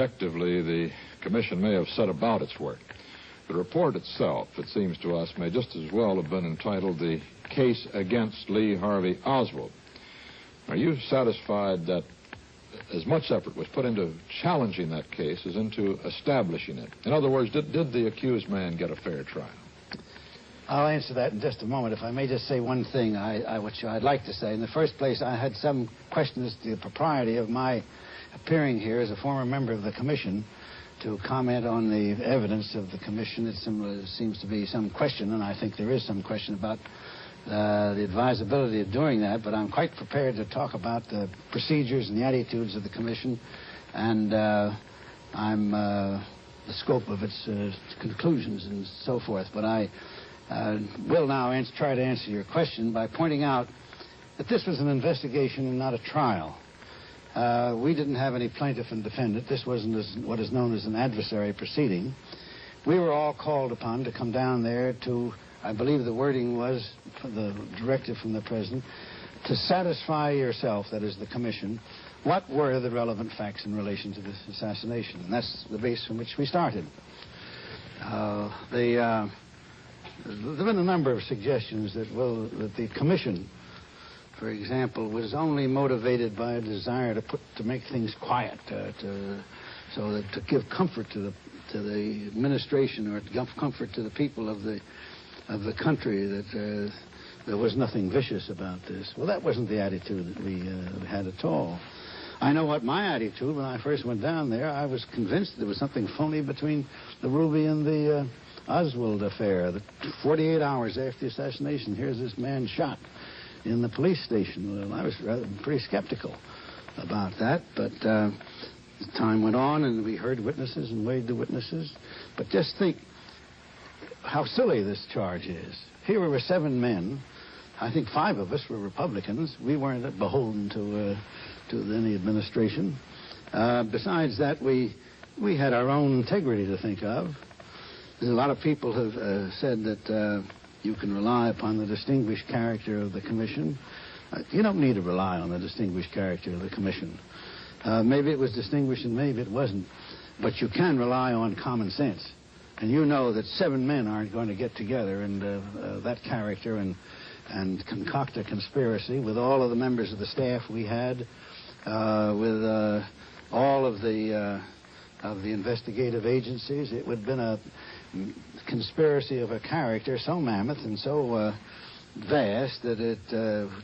objectively the Commission may have set about its work, the report itself, it seems to us, may just as well have been entitled The Case Against Lee Harvey Oswald. Are you satisfied that as much effort was put into challenging that case as into establishing it? In other words, did the accused man get a fair trial? I'll answer that in just a moment. If I may just say one thing, which I'd like to say. In the first place, I had some questions as to the propriety of my appearing here as a former member of the Commission to comment on the evidence of the Commission. It seems to be some question, and I think there is some question about the advisability of doing that, but I'm quite prepared to talk about the procedures and the attitudes of the Commission and the scope of its conclusions and so forth. But I will now try to answer your question by pointing out that this was an investigation and not a trial. We didn't have any plaintiff and defendant. This wasn't what is known as an adversary proceeding. We were all called upon to come down there to, I believe the wording was, the directive from the President, to satisfy yourself, that is the Commission, what were the relevant facts in relation to this assassination. And that's the base from which we started. There have been a number of suggestions that the Commission, for example, was only motivated by a desire to make things quiet, to give comfort to the administration, or to give comfort to the people of the country that there was nothing vicious about this. Well, that wasn't the attitude that we had at all. I know what my attitude when I first went down there. I was convinced there was something phony between the Ruby and the Oswald affair. 48 hours after the assassination, here's this man shot in the police station. Well, I was pretty skeptical about that, but time went on and we heard witnesses and weighed the witnesses. But just think how silly this charge is. Here we were 7 men. I think 5 of us were Republicans. We weren't beholden to any administration. Besides that, we had our own integrity to think of. There's a lot of people have said that you can rely upon the distinguished character of the Commission. You don't need to rely on the distinguished character of the Commission. Maybe it was distinguished and maybe it wasn't. But you can rely on common sense. And you know that 7 men aren't going to get together and that character and concoct a conspiracy with all of the members of the staff we had, with all of the investigative agencies. It would have been a conspiracy of a character so mammoth and so vast that it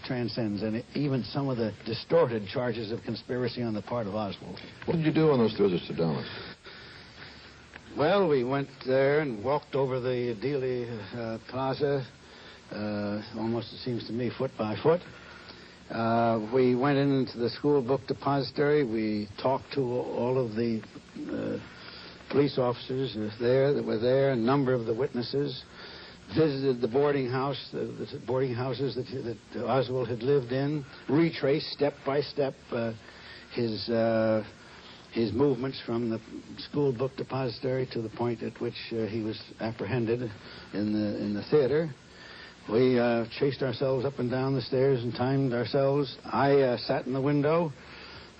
transcends even some of the distorted charges of conspiracy on the part of Oswald. What did you do on those visits to Dallas? Well, we went there and walked over the Dealey Plaza, almost, it seems to me, foot by foot. We went into the school book depository. We talked to all of the police officers that were there, a number of the witnesses, visited the boarding house, the boarding houses that Oswald had lived in, retraced step by step his movements from the school book depository to the point at which he was apprehended in the theater. We chased ourselves up and down the stairs and timed ourselves. I sat in the window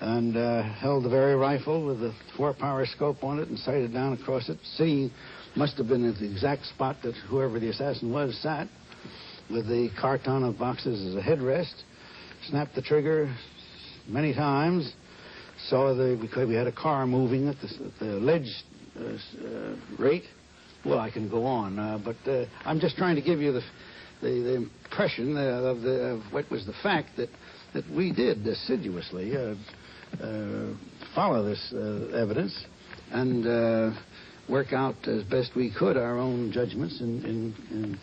and held the very rifle with the 4-power scope on it and sighted down across it. Seeing must have been at the exact spot that whoever the assassin was sat, with the carton of boxes as a headrest. Snapped the trigger many times. Because we had a car moving at the ledge rate. Well, I can go on, but I'm just trying to give you the impression of what was the fact that we did assiduously follow this evidence and work out as best we could our own judgments in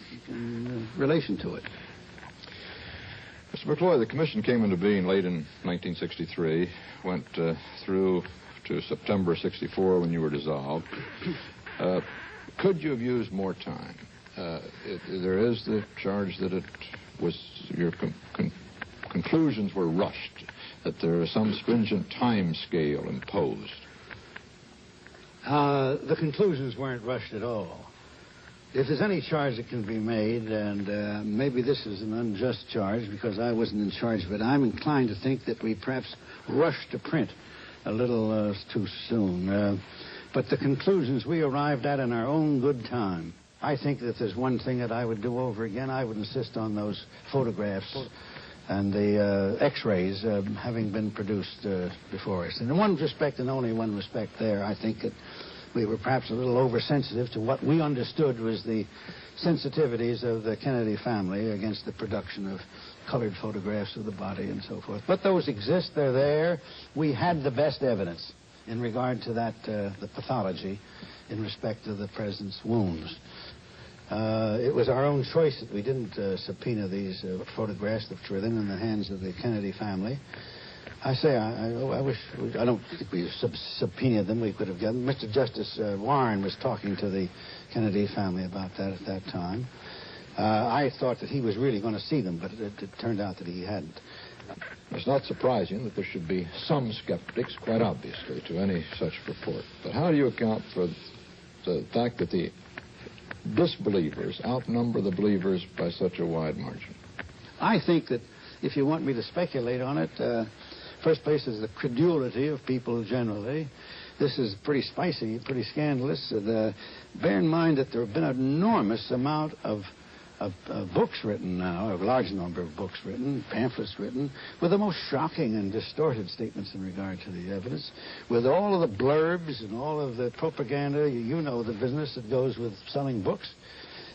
relation to it. Mr. McCloy, the Commission came into being late in 1963, went through to September 64 when you were dissolved. Could you have used more time? There is the charge that it was your conclusions were rushed, that there is some stringent time scale imposed. The conclusions weren't rushed at all. If there's any charge that can be made, and maybe this is an unjust charge because I wasn't in charge of it, I'm inclined to think that we perhaps rushed to print a little too soon. But the conclusions we arrived at in our own good time. I think that there's one thing that I would do over again. I would insist on those photographs and the X-rays having been produced before us. And in one respect, and only one respect there, I think that we were perhaps a little oversensitive to what we understood was the sensitivities of the Kennedy family against the production of colored photographs of the body and so forth. But those exist, they're there. We had the best evidence in regard to that, the pathology in respect to the president's wounds. It was our own choice that we didn't subpoena these photographs which were then in the hands of the Kennedy family. I say, I wish, I don't think we subpoenaed them. We could have gotten. Mr. Justice Warren was talking to the Kennedy family about that at that time. I thought that he was really going to see them, but it turned out that he hadn't. It's not surprising that there should be some skeptics, quite obviously, to any such report. But how do you account for the fact that the disbelievers outnumber the believers by such a wide margin? I think that if you want me to speculate on it, first place is the credulity of people generally. This is pretty spicy, pretty scandalous. Bear in mind that there have been an enormous amount of books written now, a large number of books written, pamphlets written, with the most shocking and distorted statements in regard to the evidence, with all of the blurbs and all of the propaganda. You know the business that goes with selling books.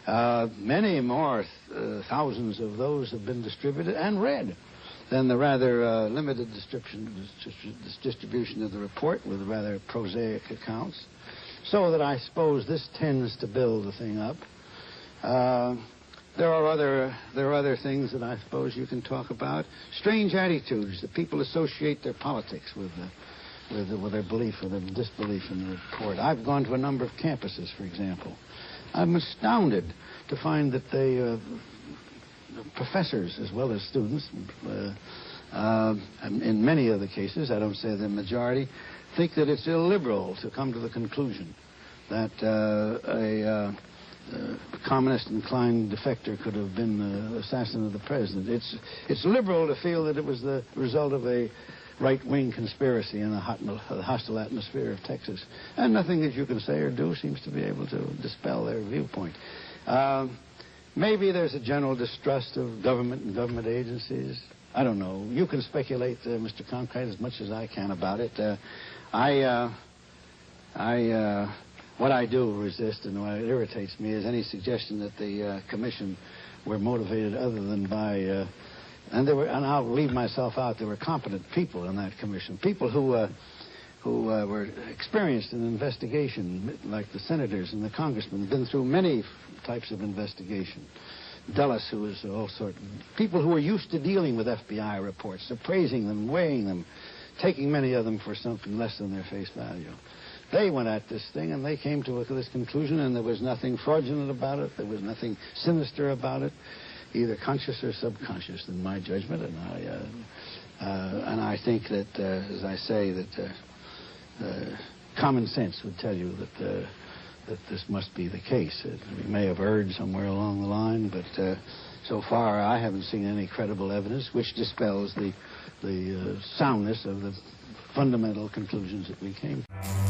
Many more thousands of those have been distributed and read than the rather limited distribution of the report with rather prosaic accounts. So that I suppose this tends to build the thing up. There are other things that I suppose you can talk about. Strange attitudes that people associate their politics with their belief or their disbelief in the report. I've gone to a number of campuses, for example. I'm astounded to find that they, professors as well as students, in many of the cases, I don't say the majority, think that it's illiberal to come to the conclusion that a communist-inclined defector could have been the assassin of the president. It's liberal to feel that it was the result of a right-wing conspiracy in a hostile atmosphere of Texas. And nothing that you can say or do seems to be able to dispel their viewpoint. Maybe there's a general distrust of government and government agencies. I don't know. You can speculate, Mr. Cronkite, as much as I can about it. What I do resist and what irritates me is any suggestion that the commission were motivated other than by, and I'll leave myself out, there were competent people in that commission, people who were experienced in investigation, like the senators and the congressmen, been through many types of investigation. Dulles, who was all sorts of people who were used to dealing with FBI reports, appraising them, weighing them, taking many of them for something less than their face value. They went at this thing, and they came to this conclusion, and there was nothing fraudulent about it. There was nothing sinister about it, either conscious or subconscious, in my judgment. And I think that, as I say, that common sense would tell you that this must be the case. We may have erred somewhere along the line, but so far I haven't seen any credible evidence which dispels the soundness of the fundamental conclusions that we came to.